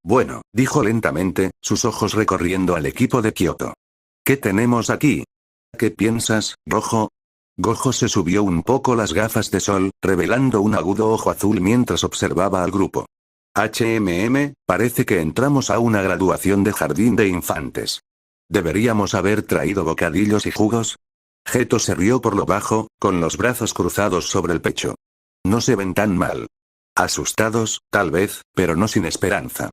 dijo lentamente, sus ojos recorriendo al equipo de Kioto. ¿Qué tenemos aquí? ¿Qué piensas, Rojo? Gojo se subió un poco las gafas de sol, revelando un agudo ojo azul mientras observaba al grupo. Parece que entramos a una graduación de jardín de infantes. ¿Deberíamos haber traído bocadillos y jugos? Geto se rió por lo bajo, con los brazos cruzados sobre el pecho. No se ven tan mal. Asustados, tal vez, pero no sin esperanza.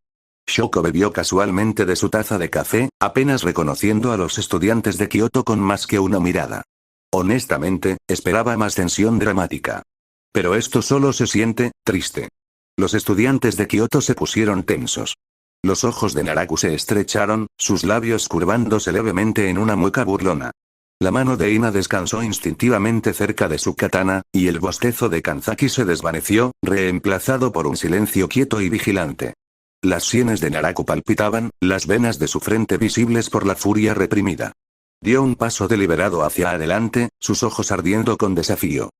Shoko bebió casualmente de su taza de café, apenas reconociendo a los estudiantes de Kioto con más que una mirada. Honestamente, esperaba más tensión dramática. Pero esto solo se siente triste. Los estudiantes de Kioto se pusieron tensos. Los ojos de Naraku se estrecharon, sus labios curvándose levemente en una mueca burlona. La mano de Ina descansó instintivamente cerca de su katana, y el bostezo de Kanzaki se desvaneció, reemplazado por un silencio quieto y vigilante. Las sienes de Naraku palpitaban, las venas de su frente visibles por la furia reprimida. Dio un paso deliberado hacia adelante, sus ojos ardiendo con desafío.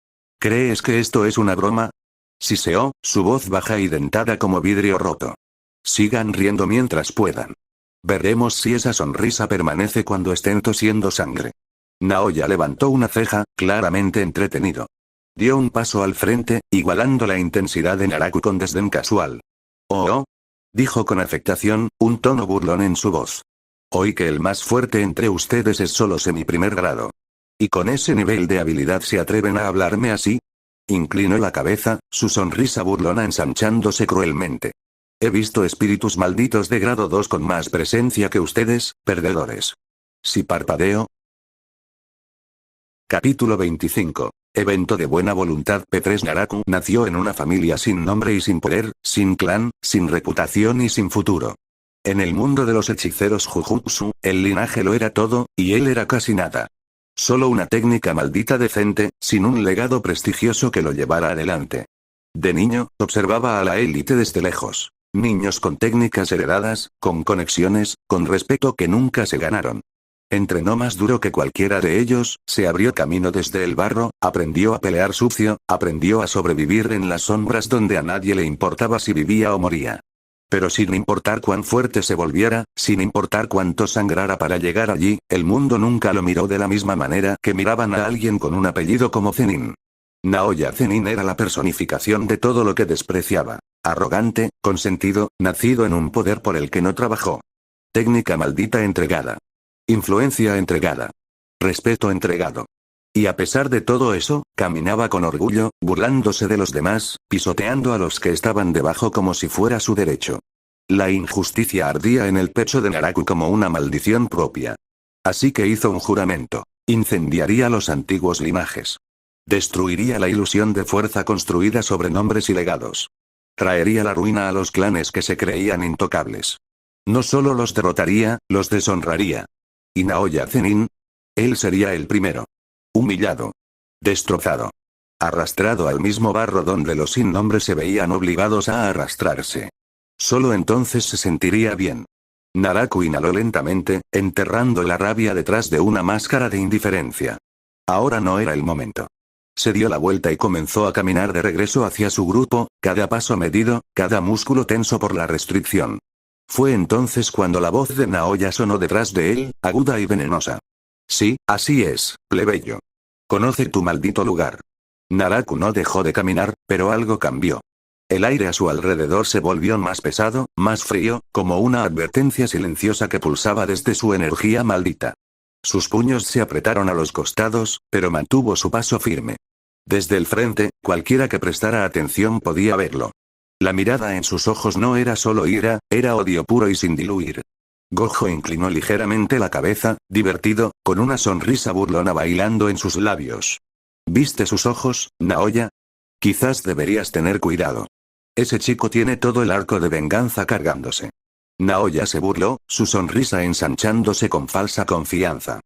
¿Crees que esto es una broma? Siseó, su voz baja y dentada como vidrio roto. Sigan riendo mientras puedan. Veremos si esa sonrisa permanece cuando estén tosiendo sangre. Naoya levantó una ceja, claramente entretenido. Dio un paso al frente, igualando la intensidad de Naraku con desdén casual. «Oh», dijo con afectación, un tono burlón en su voz. «Oí que el más fuerte entre ustedes es solo semi-primer grado. ¿Y con ese nivel de habilidad se atreven a hablarme así?» Inclinó la cabeza, su sonrisa burlona ensanchándose cruelmente. «He visto espíritus malditos de grado 2 con más presencia que ustedes, perdedores. Si parpadeo...» Capítulo 25. Evento de buena voluntad. P3 Naraku nació en una familia sin nombre y sin poder, sin clan, sin reputación y sin futuro. En el mundo de los hechiceros Jujutsu, el linaje lo era todo, y él era casi nada. Solo una técnica maldita decente, sin un legado prestigioso que lo llevara adelante. De niño, observaba a la élite desde lejos. Niños con técnicas heredadas, con conexiones, con respeto que nunca se ganaron. Entrenó más duro que cualquiera de ellos, se abrió camino desde el barro, aprendió a pelear sucio, aprendió a sobrevivir en las sombras donde a nadie le importaba si vivía o moría. Pero sin importar cuán fuerte se volviera, sin importar cuánto sangrara para llegar allí, el mundo nunca lo miró de la misma manera que miraban a alguien con un apellido como Zenin. Naoya Zenin era la personificación de todo lo que despreciaba. Arrogante, consentido, nacido en un poder por el que no trabajó. Técnica maldita entregada. Influencia entregada. Respeto entregado. Y a pesar de todo eso, caminaba con orgullo, burlándose de los demás, pisoteando a los que estaban debajo como si fuera su derecho. La injusticia ardía en el pecho de Naraku como una maldición propia. Así que hizo un juramento. Incendiaría los antiguos linajes. Destruiría la ilusión de fuerza construida sobre nombres y legados. Traería la ruina a los clanes que se creían intocables. No solo los derrotaría, los deshonraría. Y Naoya Zenin, él sería el primero. Humillado. Destrozado. Arrastrado al mismo barro donde los sin nombre se veían obligados a arrastrarse. Solo entonces se sentiría bien. Naraku inhaló lentamente, enterrando la rabia detrás de una máscara de indiferencia. Ahora no era el momento. Se dio la vuelta y comenzó a caminar de regreso hacia su grupo, cada paso medido, cada músculo tenso por la restricción. Fue entonces cuando la voz de Naoya sonó detrás de él, aguda y venenosa. Sí, así es, plebeyo. Conoce tu maldito lugar. Naraku no dejó de caminar, pero algo cambió. El aire a su alrededor se volvió más pesado, más frío, como una advertencia silenciosa que pulsaba desde su energía maldita. Sus puños se apretaron a los costados, pero mantuvo su paso firme. Desde el frente, cualquiera que prestara atención podía verlo. La mirada en sus ojos no era solo ira, era odio puro y sin diluir. Gojo inclinó ligeramente la cabeza, divertido, con una sonrisa burlona bailando en sus labios. ¿Viste sus ojos, Naoya? Quizás deberías tener cuidado. Ese chico tiene todo el arco de venganza cargándose. Naoya se burló, su sonrisa ensanchándose con falsa confianza.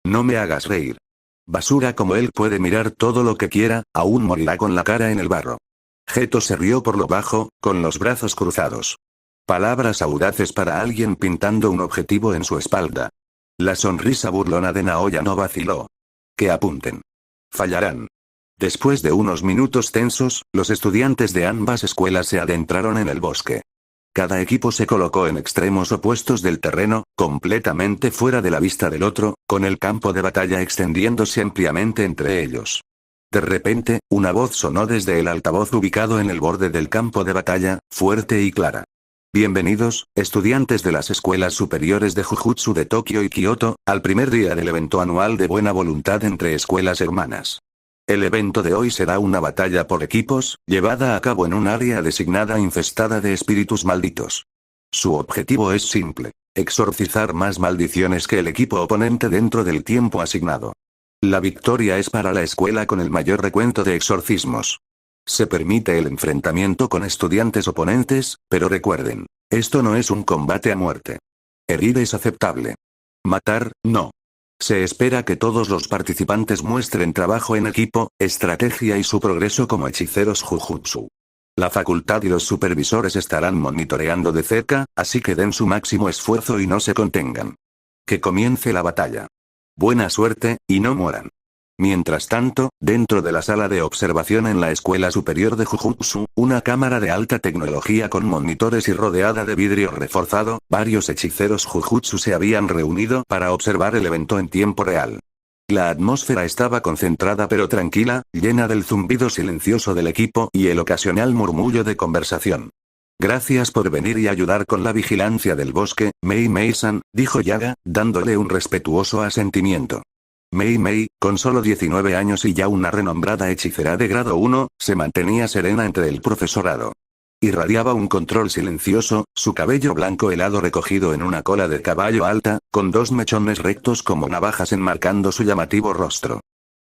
No me hagas reír. Basura como él puede mirar todo lo que quiera, aún morirá con la cara en el barro. Geto se rió por lo bajo, con los brazos cruzados. Palabras audaces para alguien pintando un objetivo en su espalda. La sonrisa burlona de Naoya no vaciló. Que apunten. Fallarán. Después de unos minutos tensos, los estudiantes de ambas escuelas se adentraron en el bosque. Cada equipo se colocó en extremos opuestos del terreno, completamente fuera de la vista del otro, con el campo de batalla extendiéndose ampliamente entre ellos. De repente, una voz sonó desde el altavoz ubicado en el borde del campo de batalla, fuerte y clara. Bienvenidos, estudiantes de las escuelas superiores de Jujutsu de Tokio y Kioto, al primer día del evento anual de buena voluntad entre escuelas hermanas. El evento de hoy será una batalla por equipos, llevada a cabo en un área designada infestada de espíritus malditos. Su objetivo es simple: exorcizar más maldiciones que el equipo oponente dentro del tiempo asignado. La victoria es para la escuela con el mayor recuento de exorcismos. Se permite el enfrentamiento con estudiantes oponentes, pero recuerden, esto no es un combate a muerte. Herir es aceptable. Matar, no. Se espera que todos los participantes muestren trabajo en equipo, estrategia y su progreso como hechiceros Jujutsu. La facultad y los supervisores estarán monitoreando de cerca, así que den su máximo esfuerzo y no se contengan. Que comience la batalla. Buena suerte, y no mueran. Mientras tanto, dentro de la sala de observación en la Escuela Superior de Jujutsu, una cámara de alta tecnología con monitores y rodeada de vidrio reforzado, varios hechiceros Jujutsu se habían reunido para observar el evento en tiempo real. La atmósfera estaba concentrada pero tranquila, llena del zumbido silencioso del equipo y el ocasional murmullo de conversación. Gracias por venir y ayudar con la vigilancia del bosque, Mei Mei-san, dijo Yaga, dándole un respetuoso asentimiento. Mei Mei, con solo 19 años y ya una renombrada hechicera de grado 1, se mantenía serena entre el profesorado. Irradiaba un control silencioso, su cabello blanco helado recogido en una cola de caballo alta, con dos mechones rectos como navajas enmarcando su llamativo rostro.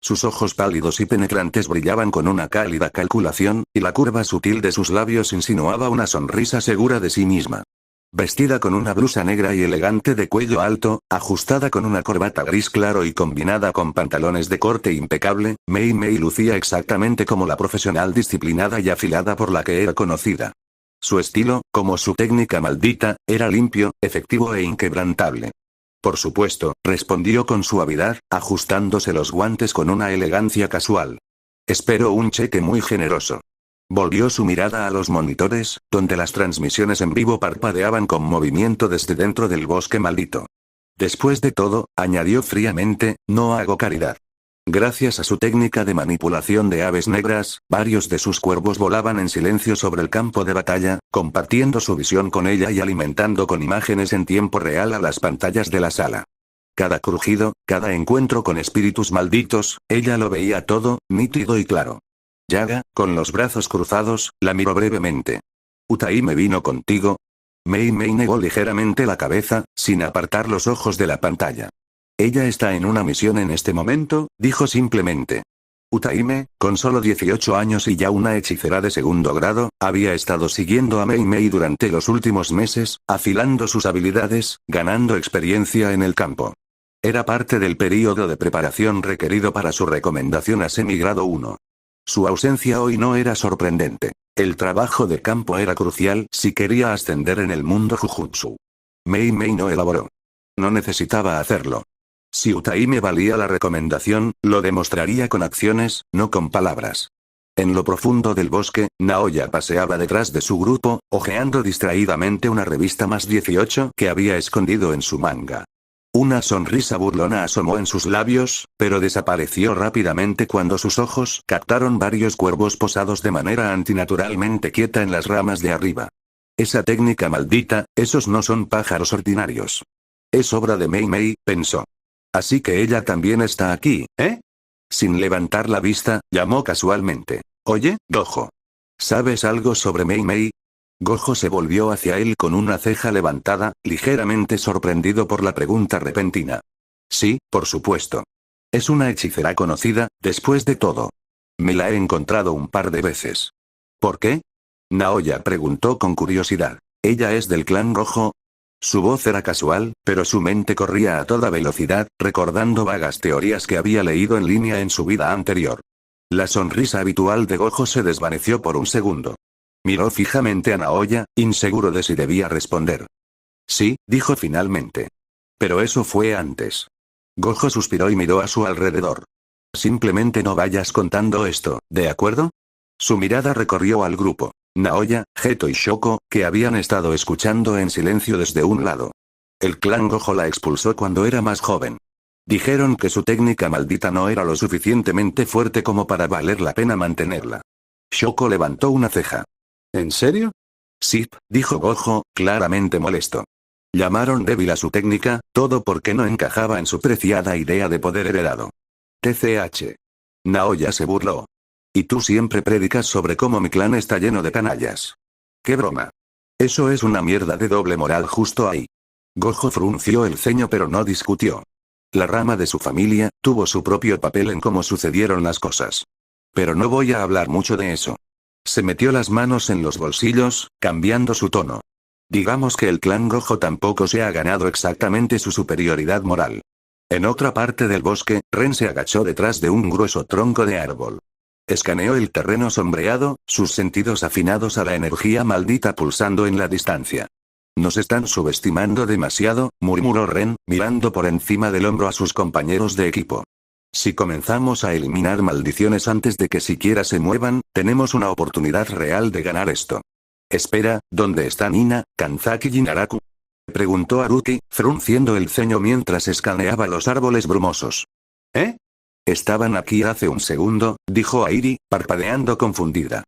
Sus ojos pálidos y penetrantes brillaban con una cálida calculación, y la curva sutil de sus labios insinuaba una sonrisa segura de sí misma. Vestida con una blusa negra y elegante de cuello alto, ajustada con una corbata gris claro y combinada con pantalones de corte impecable, Mei Mei lucía exactamente como la profesional disciplinada y afilada por la que era conocida. Su estilo, como su técnica maldita, era limpio, efectivo e inquebrantable. Por supuesto, respondió con suavidad, ajustándose los guantes con una elegancia casual. Espero un cheque muy generoso. Volvió su mirada a los monitores, donde las transmisiones en vivo parpadeaban con movimiento desde dentro del bosque maldito. Después de todo, añadió fríamente, no hago caridad. Gracias a su técnica de manipulación de aves negras, varios de sus cuervos volaban en silencio sobre el campo de batalla, compartiendo su visión con ella y alimentando con imágenes en tiempo real a las pantallas de la sala. Cada crujido, cada encuentro con espíritus malditos, ella lo veía todo, nítido y claro. Yaga, con los brazos cruzados, la miró brevemente. ¿Utaí me vino contigo? Mei Mei negó ligeramente la cabeza, sin apartar los ojos de la pantalla. Ella está en una misión en este momento, dijo simplemente. Utaime, con solo 18 años y ya una hechicera de segundo grado, había estado siguiendo a Mei Mei durante los últimos meses, afilando sus habilidades, ganando experiencia en el campo. Era parte del período de preparación requerido para su recomendación a semigrado 1. Su ausencia hoy no era sorprendente. El trabajo de campo era crucial si quería ascender en el mundo Jujutsu. Mei Mei no elaboró. No necesitaba hacerlo. Si Utaime valía la recomendación, lo demostraría con acciones, no con palabras. En lo profundo del bosque, Naoya paseaba detrás de su grupo, hojeando distraídamente una revista más 18 que había escondido en su manga. Una sonrisa burlona asomó en sus labios, pero desapareció rápidamente cuando sus ojos captaron varios cuervos posados de manera antinaturalmente quieta en las ramas de arriba. Esa técnica maldita, esos no son pájaros ordinarios. Es obra de Mei Mei, pensó. Así que ella también está aquí, ¿eh? Sin levantar la vista, llamó casualmente. Oye, Gojo. ¿Sabes algo sobre Mei Mei? Gojo se volvió hacia él con una ceja levantada, ligeramente sorprendido por la pregunta repentina. Sí, por supuesto. Es una hechicera conocida, después de todo. Me la he encontrado un par de veces. ¿Por qué? Naoya preguntó con curiosidad. ¿Ella es del clan rojo? Su voz era casual, pero su mente corría a toda velocidad, recordando vagas teorías que había leído en línea en su vida anterior. La sonrisa habitual de Gojo se desvaneció por un segundo. Miró fijamente a Naoya, inseguro de si debía responder. Sí, dijo finalmente. Pero eso fue antes. Gojo suspiró y miró a su alrededor. Simplemente no vayas contando esto, ¿de acuerdo? Su mirada recorrió al grupo. Naoya, Geto y Shoko, que habían estado escuchando en silencio desde un lado. El clan Gojo la expulsó cuando era más joven. Dijeron que su técnica maldita no era lo suficientemente fuerte como para valer la pena mantenerla. Shoko levantó una ceja. ¿En serio? Sí, dijo Gojo, claramente molesto. Llamaron débil a su técnica, todo porque no encajaba en su preciada idea de poder heredado. TCH. Naoya se burló. Y tú siempre predicas sobre cómo mi clan está lleno de canallas. ¡Qué broma! Eso es una mierda de doble moral justo ahí. Gojo frunció el ceño pero no discutió. La rama de su familia tuvo su propio papel en cómo sucedieron las cosas. Pero no voy a hablar mucho de eso. Se metió las manos en los bolsillos, cambiando su tono. Digamos que el clan Gojo tampoco se ha ganado exactamente su superioridad moral. En otra parte del bosque, Ren se agachó detrás de un grueso tronco de árbol. Escaneó el terreno sombreado, sus sentidos afinados a la energía maldita pulsando en la distancia. Nos están subestimando demasiado, murmuró Ren, mirando por encima del hombro a sus compañeros de equipo. Si comenzamos a eliminar maldiciones antes de que siquiera se muevan, tenemos una oportunidad real de ganar esto. Espera, ¿dónde están Ina, Kanzaki y Naraku? Preguntó Haruki, frunciendo el ceño mientras escaneaba los árboles brumosos. ¿Eh? Estaban aquí hace un segundo, dijo Airi, parpadeando confundida.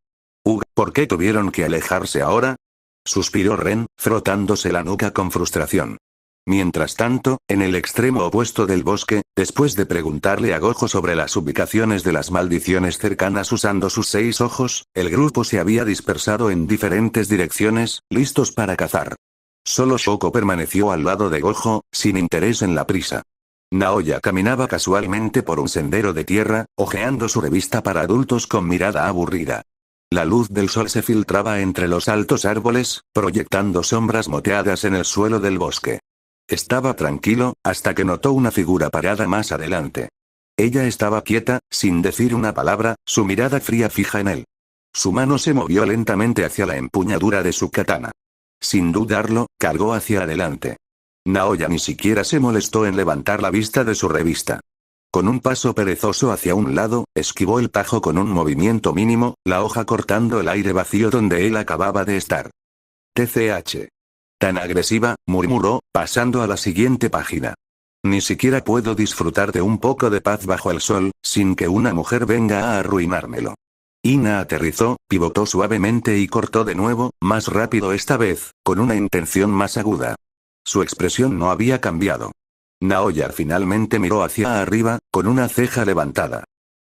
¿Por qué tuvieron que alejarse ahora? Suspiró Ren, frotándose la nuca con frustración. Mientras tanto, en el extremo opuesto del bosque, después de preguntarle a Gojo sobre las ubicaciones de las maldiciones cercanas usando sus 6 ojos, el grupo se había dispersado en diferentes direcciones, listos para cazar. Solo Shoko permaneció al lado de Gojo, sin interés en la prisa. Naoya caminaba casualmente por un sendero de tierra, hojeando su revista para adultos con mirada aburrida. La luz del sol se filtraba entre los altos árboles, proyectando sombras moteadas en el suelo del bosque. Estaba tranquilo, hasta que notó una figura parada más adelante. Ella estaba quieta, sin decir una palabra, su mirada fría fija en él. Su mano se movió lentamente hacia la empuñadura de su katana. Sin dudarlo, cargó hacia adelante. Naoya ni siquiera se molestó en levantar la vista de su revista. Con un paso perezoso hacia un lado, esquivó el tajo con un movimiento mínimo, la hoja cortando el aire vacío donde él acababa de estar. TCH. Tan agresiva, murmuró, pasando a la siguiente página. Ni siquiera puedo disfrutar de un poco de paz bajo el sol, sin que una mujer venga a arruinármelo. Ina aterrizó, pivotó suavemente y cortó de nuevo, más rápido esta vez, con una intención más aguda. Su expresión no había cambiado. Naoya finalmente miró hacia arriba, con una ceja levantada.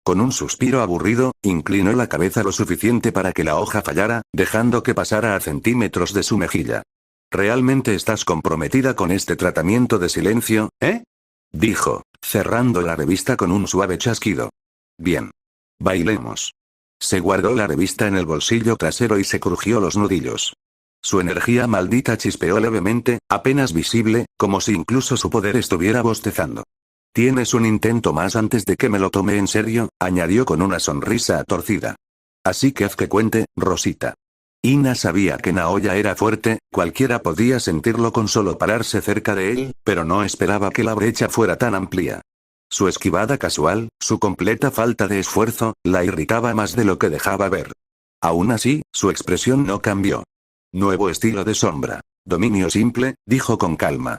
Con un suspiro aburrido, inclinó la cabeza lo suficiente para que la hoja fallara, dejando que pasara a centímetros de su mejilla. ¿Realmente estás comprometida con este tratamiento de silencio, eh? Dijo, cerrando la revista con un suave chasquido. Bien. Bailemos. Se guardó la revista en el bolsillo trasero y se crujió los nudillos. Su energía maldita chispeó levemente, apenas visible, como si incluso su poder estuviera bostezando. «Tienes un intento más antes de que me lo tome en serio», añadió con una sonrisa torcida. «Así que haz que cuente, Rosita». Ina sabía que Naoya era fuerte, cualquiera podía sentirlo con solo pararse cerca de él, pero no esperaba que la brecha fuera tan amplia. Su esquivada casual, su completa falta de esfuerzo, la irritaba más de lo que dejaba ver. Aún así, su expresión no cambió. Nuevo estilo de sombra. Dominio simple, dijo con calma.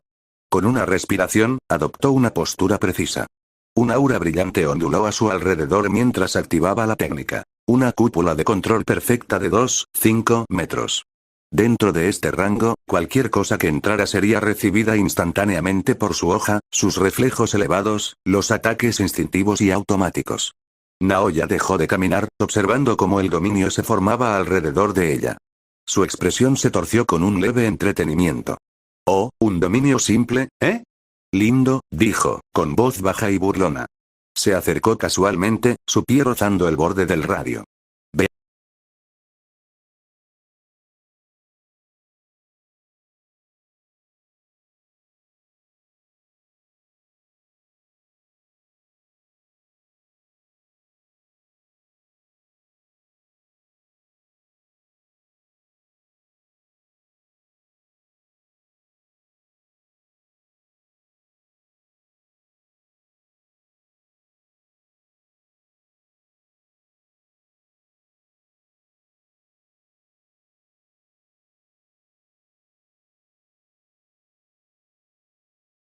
Con una respiración, adoptó una postura precisa. Un aura brillante onduló a su alrededor mientras activaba la técnica. Una cúpula de control perfecta de 2,5 metros. Dentro de este rango, cualquier cosa que entrara sería recibida instantáneamente por su hoja, sus reflejos elevados, los ataques instintivos y automáticos. Naoya dejó de caminar, observando cómo el dominio se formaba alrededor de ella. Su expresión se torció con un leve entretenimiento. «Oh, un dominio simple, ¿eh?» «Lindo», dijo, con voz baja y burlona. Se acercó casualmente, su pie rozando el borde del radio.